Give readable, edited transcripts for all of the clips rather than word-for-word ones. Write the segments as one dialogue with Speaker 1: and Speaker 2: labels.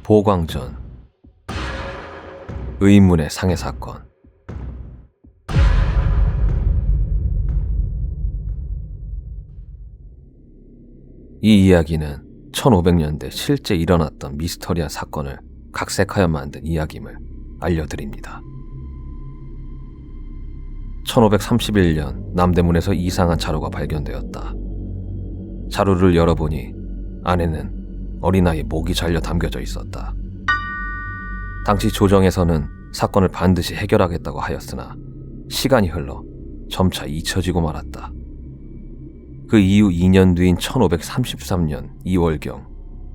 Speaker 1: 보광전 의문의 상해 사건. 이 이야기는 1500년대 실제 일어났던 미스터리한 사건을 각색하여 만든 이야기임을 알려드립니다. 1531년 남대문에서 이상한 자루가 발견되었다. 자루를 열어보니 안에는 어린아이의 목이 잘려 담겨져 있었다. 당시 조정에서는 사건을 반드시 해결하겠다고 하였으나 시간이 흘러 점차 잊혀지고 말았다. 그 이후 2년 뒤인 1533년 2월경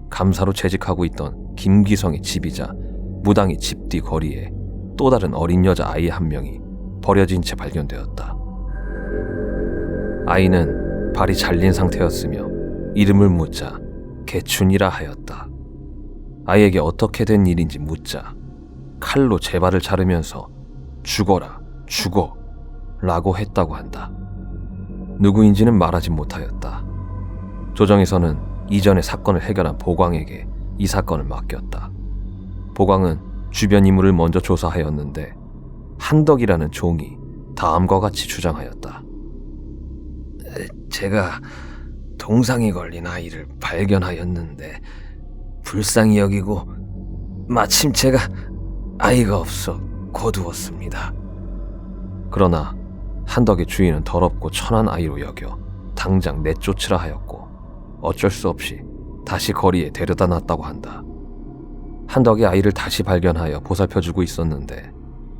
Speaker 1: 감사로 재직하고 있던 김기성의 집이자 무당의 집 뒤 거리에 또 다른 어린 여자 아이 한 명이 버려진 채 발견되었다. 아이는 발이 잘린 상태였으며 이름을 묻자 개춘이라 하였다. 아이에게 어떻게 된 일인지 묻자 칼로 제 발을 자르면서 죽어라, 죽어 라고 했다고 한다. 누구인지는 말하지 못하였다. 조정에서는 이전에 사건을 해결한 보광에게 이 사건을 맡겼다. 보광은 주변 인물을 먼저 조사하였는데 한덕이라는 종이 다음과 같이 주장하였다. 제가 동상이 걸린 아이를 발견하였는데 불쌍히 여기고 마침 제가 아이가 없어 거두었습니다. 그러나 한덕의 주인은 더럽고 천한 아이로 여겨 당장 내쫓으라 하였고 어쩔 수 없이 다시 거리에 데려다 놨다고 한다. 한덕이 아이를 다시 발견하여 보살펴주고 있었는데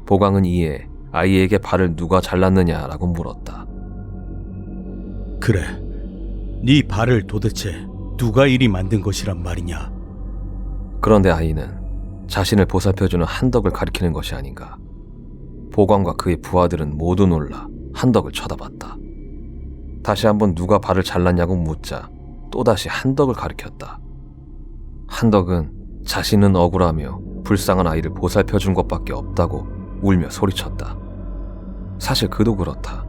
Speaker 1: 보광은 이에 아이에게 발을 누가 잘랐느냐라고 물었다.
Speaker 2: 그래, 네 발을 도대체 누가 이리 만든 것이란 말이냐?
Speaker 1: 그런데 아이는 자신을 보살펴주는 한덕을 가리키는 것이 아닌가. 보광과 그의 부하들은 모두 놀라 한덕을 쳐다봤다. 다시 한번 누가 발을 잘랐냐고 묻자 또다시 한덕을 가리켰다. 한덕은 자신은 억울하며 불쌍한 아이를 보살펴준 것밖에 없다고 울며 소리쳤다. 사실 그도 그렇다.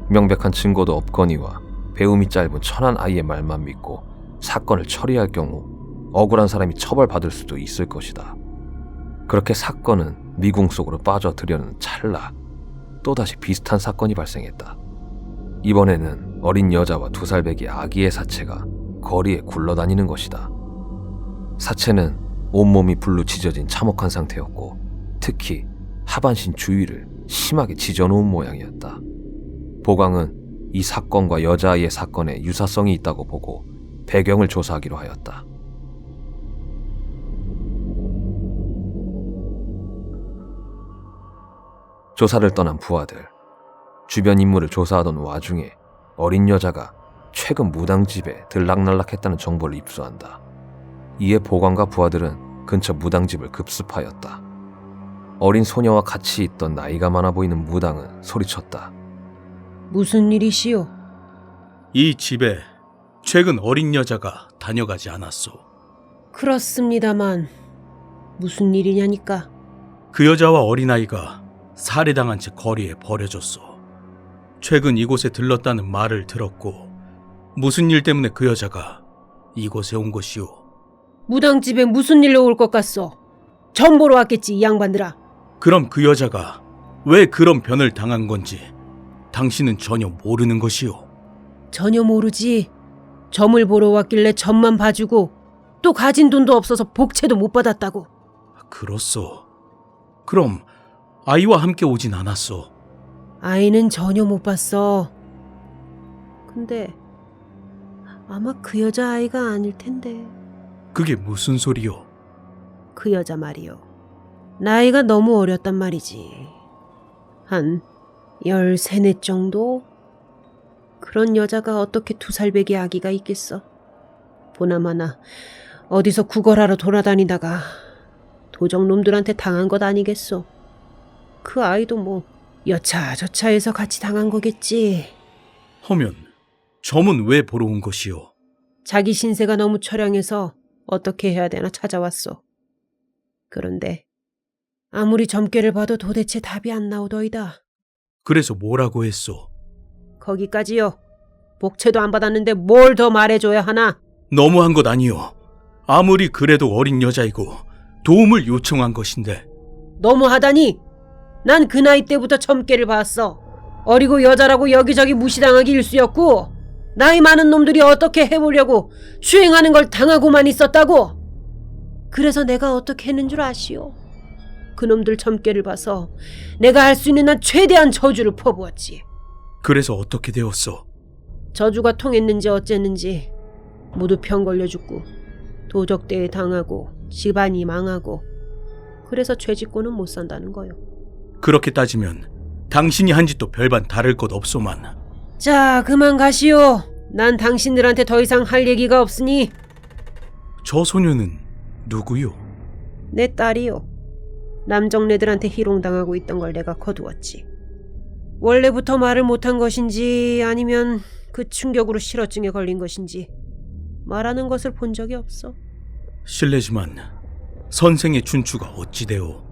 Speaker 1: 명백한 증거도 없거니와 배움이 짧은 천한 아이의 말만 믿고 사건을 처리할 경우 억울한 사람이 처벌받을 수도 있을 것이다. 그렇게 사건은 미궁 속으로 빠져들려는 찰나 또다시 비슷한 사건이 발생했다. 이번에는 어린 여자와 2살배기 아기의 사체가 거리에 굴러다니는 것이다. 사체는 온몸이 불로 지져진 참혹한 상태였고 특히 하반신 주위를 심하게 지져놓은 모양이었다. 보광은 이 사건과 여자아이의 사건에 유사성이 있다고 보고 배경을 조사하기로 하였다. 조사를 떠난 부하들, 주변 인물을 조사하던 와중에 어린 여자가 최근 무당집에 들락날락했다는 정보를 입수한다. 이에 보광과 부하들은 근처 무당집을 급습하였다. 어린 소녀와 같이 있던 나이가 많아 보이는 무당은 소리쳤다.
Speaker 3: 무슨 일이시오?
Speaker 2: 이 집에 최근 어린 여자가 다녀가지 않았소.
Speaker 3: 그렇습니다만 무슨 일이냐니까.
Speaker 2: 그 여자와 어린아이가 살해당한 채 거리에 버려졌소. 최근 이곳에 들렀다는 말을 들었고 무슨 일 때문에 그 여자가 이곳에 온 것이오?
Speaker 3: 무당집에 무슨 일로 올 것 같소? 전 보러 왔겠지, 이 양반들아.
Speaker 2: 그럼 그 여자가 왜 그런 변을 당한 건지 당신은 전혀 모르는 것이오?
Speaker 3: 전혀 모르지. 점을 보러 왔길래 점만 봐주고 또 가진 돈도 없어서 복채도 못 받았다고.
Speaker 2: 그렇소. 그럼 아이와 함께 오진 않았소?
Speaker 3: 아이는 전혀 못 봤어. 근데 아마 그 여자아이가 아닐 텐데.
Speaker 2: 그게 무슨 소리요?
Speaker 3: 그 여자 말이요. 나이가 너무 어렸단 말이지. 한 13, 14 정도? 그런 여자가 어떻게 2살배기 아기가 있겠어. 보나마나 어디서 구걸하러 돌아다니다가 도적놈들한테 당한 것 아니겠소. 그 아이도 뭐 여차저차해서 같이 당한 거겠지.
Speaker 2: 허면 점은 왜 보러 온 것이오?
Speaker 3: 자기 신세가 너무 처량해서 어떻게 해야 되나 찾아왔어. 그런데 아무리 점괘를 봐도 도대체 답이 안 나오더이다.
Speaker 2: 그래서 뭐라고 했소?
Speaker 3: 거기까지요. 복채도 안 받았는데 뭘 더 말해줘야 하나?
Speaker 2: 너무한 것 아니오. 아무리 그래도 어린 여자이고 도움을 요청한 것인데.
Speaker 3: 너무하다니. 난 그 나이 때부터 점괘를 봤어. 어리고 여자라고 여기저기 무시당하기 일쑤였고 나이 많은 놈들이 어떻게 해보려고 추행하는 걸 당하고만 있었다고. 그래서 내가 어떻게 했는 줄 아시오? 그놈들 점괘를 봐서 내가 할 수 있는 한 최대한 저주를 퍼부었지.
Speaker 2: 그래서 어떻게 되었어?
Speaker 3: 저주가 통했는지 어쨌는지 모두 병 걸려 죽고 도적대에 당하고 집안이 망하고 그래서 죄짓고는 못 산다는 거요.
Speaker 2: 그렇게 따지면 당신이 한 짓도 별반 다를 것 없소만.
Speaker 3: 자, 그만 가시오. 난 당신들한테 더 이상 할 얘기가 없으니.
Speaker 2: 저 소녀는 누구요?
Speaker 3: 내 딸이요. 남정네들한테 희롱당하고 있던 걸 내가 거두었지. 원래부터 말을 못한 것인지 아니면 그 충격으로 실어증에 걸린 것인지 말하는 것을 본 적이 없어.
Speaker 2: 실례지만 선생의 준추가 어찌되오?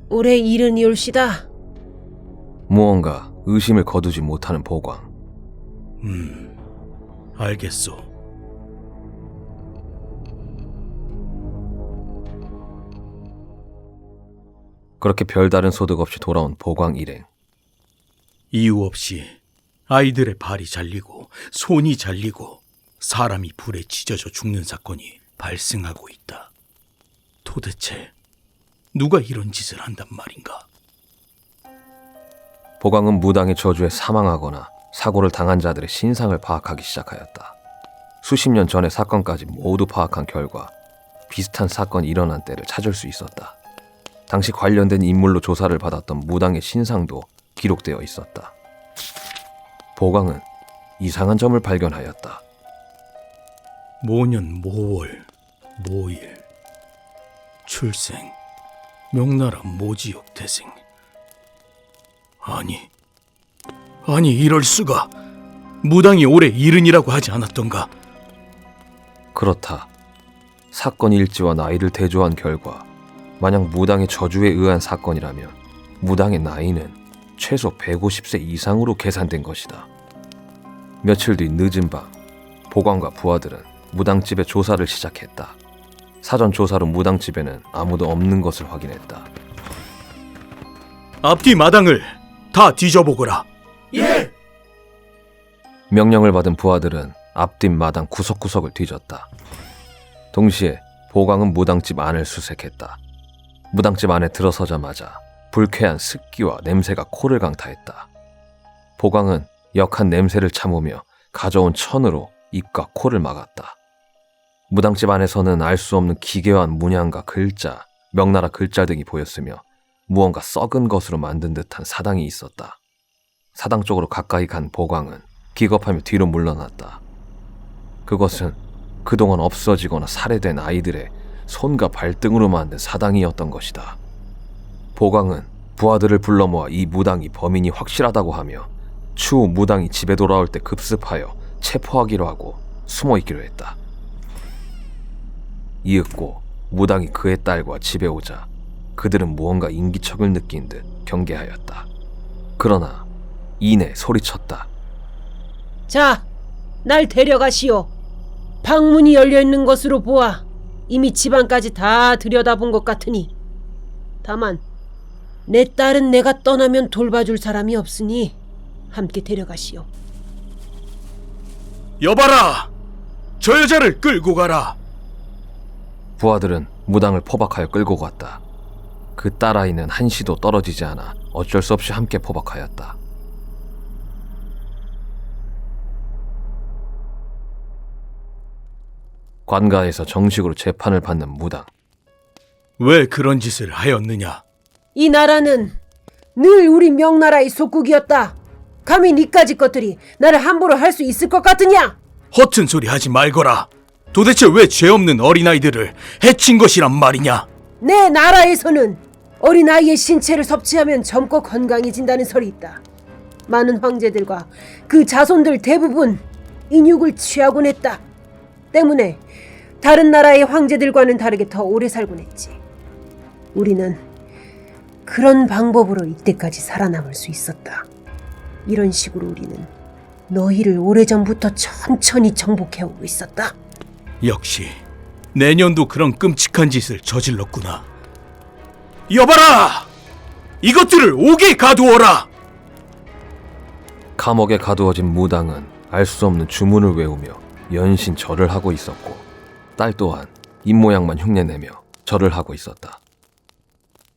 Speaker 3: 올해 70이올시다.
Speaker 1: 무언가 의심을 거두지 못하는 보광.
Speaker 2: 알겠소.
Speaker 1: 그렇게 별다른 소득 없이 돌아온 보광 일행.
Speaker 2: 이유 없이 아이들의 발이 잘리고 손이 잘리고 사람이 불에 찢어져 죽는 사건이 발생하고 있다. 도대체 누가 이런 짓을 한단 말인가?
Speaker 1: 보광은 무당의 저주에 사망하거나 사고를 당한 자들의 신상을 파악하기 시작하였다. 수십 년 전의 사건까지 모두 파악한 결과 비슷한 사건이 일어난 때를 찾을 수 있었다. 당시 관련된 인물로 조사를 받았던 무당의 신상도 기록되어 있었다. 보광은 이상한 점을 발견하였다.
Speaker 2: 모년 모월 모일 출생 명나라 모지역 태생. 아니 이럴 수가. 무당이 올해 70이라고 하지 않았던가?
Speaker 1: 그렇다. 사건 일지와 나이를 대조한 결과 만약 무당의 저주에 의한 사건이라면 무당의 나이는 최소 150세 이상으로 계산된 것이다. 며칠 뒤 늦은 밤, 보광과 부하들은 무당집의 조사를 시작했다. 사전 조사로 무당집에는 아무도 없는 것을 확인했다.
Speaker 2: 앞뒤 마당을 다 뒤져보거라. 예!
Speaker 1: 명령을 받은 부하들은 앞뒷 마당 구석구석을 뒤졌다. 동시에 보광은 무당집 안을 수색했다. 무당집 안에 들어서자마자 불쾌한 습기와 냄새가 코를 강타했다. 보광은 역한 냄새를 참으며 가져온 천으로 입과 코를 막았다. 무당집 안에서는 알 수 없는 기괴한 문양과 글자, 명나라 글자 등이 보였으며 무언가 썩은 것으로 만든 듯한 사당이 있었다. 사당 쪽으로 가까이 간 보광은 기겁하며 뒤로 물러났다. 그것은 그동안 없어지거나 살해된 아이들의 손과 발등으로 만든 사당이었던 것이다. 보광은 부하들을 불러 모아 이 무당이 범인이 확실하다고 하며 추후 무당이 집에 돌아올 때 급습하여 체포하기로 하고 숨어 있기로 했다. 이윽고 무당이 그의 딸과 집에 오자 그들은 무언가 인기척을 느낀 듯 경계하였다. 그러나 이내 소리쳤다.
Speaker 3: 자, 날 데려가시오. 방문이 열려있는 것으로 보아 이미 집안까지 다 들여다본 것 같으니 다만 내 딸은 내가 떠나면 돌봐줄 사람이 없으니 함께 데려가시오.
Speaker 2: 여봐라! 저 여자를 끌고 가라!
Speaker 1: 부하들은 무당을 포박하여 끌고 갔다. 그 딸아이는 한시도 떨어지지 않아 어쩔 수 없이 함께 포박하였다. 관가에서 정식으로 재판을 받는 무당.
Speaker 2: 왜 그런 짓을 하였느냐?
Speaker 3: 이 나라는 늘 우리 명나라의 속국이었다. 감히 니까지 것들이 나를 함부로 할 수 있을 것 같으냐?
Speaker 2: 허튼 소리 하지 말거라. 도대체 왜 죄 없는 어린아이들을 해친 것이란 말이냐?
Speaker 3: 내 나라에서는 어린아이의 신체를 섭취하면 젊고 건강해진다는 설이 있다. 많은 황제들과 그 자손들 대부분 인육을 취하곤 했다. 때문에 다른 나라의 황제들과는 다르게 더 오래 살곤 했지. 우리는 그런 방법으로 이때까지 살아남을 수 있었다. 이런 식으로 우리는 너희를 오래전부터 천천히 정복해오고 있었다.
Speaker 2: 역시 내년도 그런 끔찍한 짓을 저질렀구나. 여봐라! 이것들을 옥에 가두어라!
Speaker 1: 감옥에 가두어진 무당은 알 수 없는 주문을 외우며 연신 절을 하고 있었고 딸 또한 입모양만 흉내내며 절을 하고 있었다.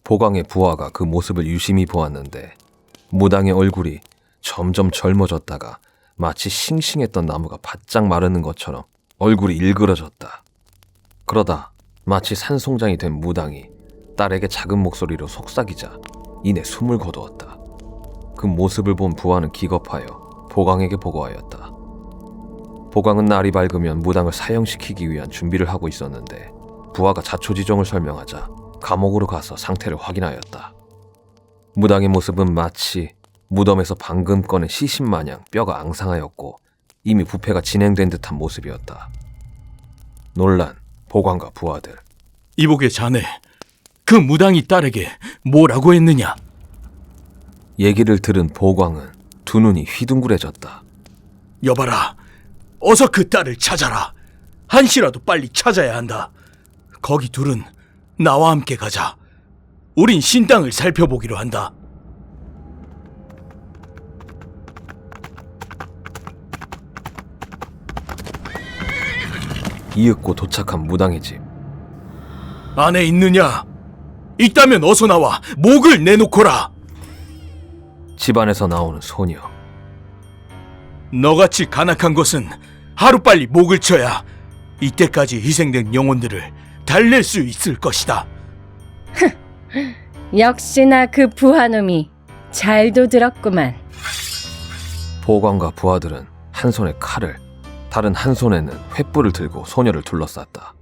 Speaker 1: 보광의 부하가 그 모습을 유심히 보았는데 무당의 얼굴이 점점 젊어졌다가 마치 싱싱했던 나무가 바짝 마르는 것처럼 얼굴이 일그러졌다. 그러다 마치 산송장이 된 무당이 딸에게 작은 목소리로 속삭이자 이내 숨을 거두었다. 그 모습을 본 부하는 기겁하여 보광에게 보고하였다. 보광은 날이 밝으면 무당을 사형시키기 위한 준비를 하고 있었는데 부하가 자초지종을 설명하자 감옥으로 가서 상태를 확인하였다. 무당의 모습은 마치 무덤에서 방금 꺼낸 시신 마냥 뼈가 앙상하였고 이미 부패가 진행된 듯한 모습이었다. 놀란 보광과 부하들.
Speaker 2: 이복의 자네, 그 무당이 딸에게 뭐라고 했느냐?
Speaker 1: 얘기를 들은 보광은 두 눈이 휘둥그레졌다.
Speaker 2: 여봐라, 어서 그 딸을 찾아라. 한시라도 빨리 찾아야 한다. 거기 둘은 나와 함께 가자. 우린 신당을 살펴보기로 한다.
Speaker 1: 이윽고 도착한 무당의 집.
Speaker 2: 안에 있느냐? 있다면 어서 나와 목을 내놓거라.
Speaker 1: 집안에서 나오는 소녀.
Speaker 2: 너같이 간악한 것은 하루빨리 목을 쳐야 이때까지 희생된 영혼들을 달랠 수 있을 것이다.
Speaker 4: 역시나 그 부하놈이 잘도 들었구만.
Speaker 1: 보광과 부하들은 한 손에 칼을, 다른 한 손에는 횃불을 들고 소녀를 둘러쌌다.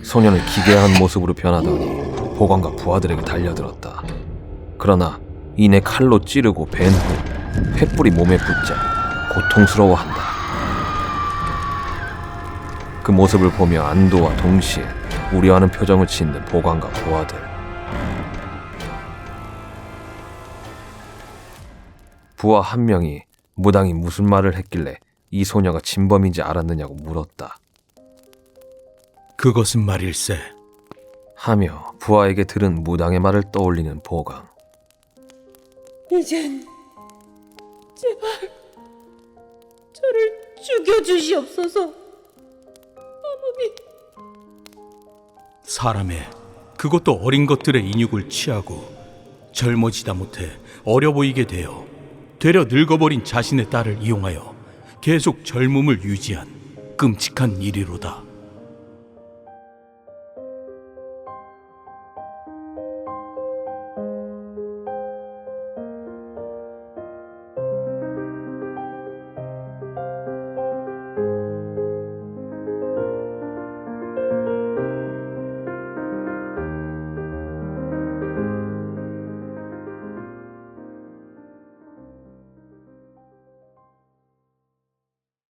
Speaker 1: 소녀는 기괴한 모습으로 변하더니 보광과 부하들에게 달려들었다. 그러나 이내 칼로 찌르고 벤 후 횃불이 몸에 붙자 고통스러워한다. 그 모습을 보며 안도와 동시에 우려하는 표정을 짓는 보광과 부하들. 부하 한 명이 무당이 무슨 말을 했길래 이 소녀가 진범인지 알았느냐고 물었다.
Speaker 2: 그것은 말일세.
Speaker 1: 하며 부하에게 들은 무당의 말을 떠올리는 보광.
Speaker 3: 이젠 제발 저를 죽여주시옵소서. 어머니.
Speaker 2: 사람의, 그것도 어린 것들의 인육을 취하고 젊어지다 못해 어려 보이게 되어 되려 늙어버린 자신의 딸을 이용하여 계속 젊음을 유지한 끔찍한 일이로다.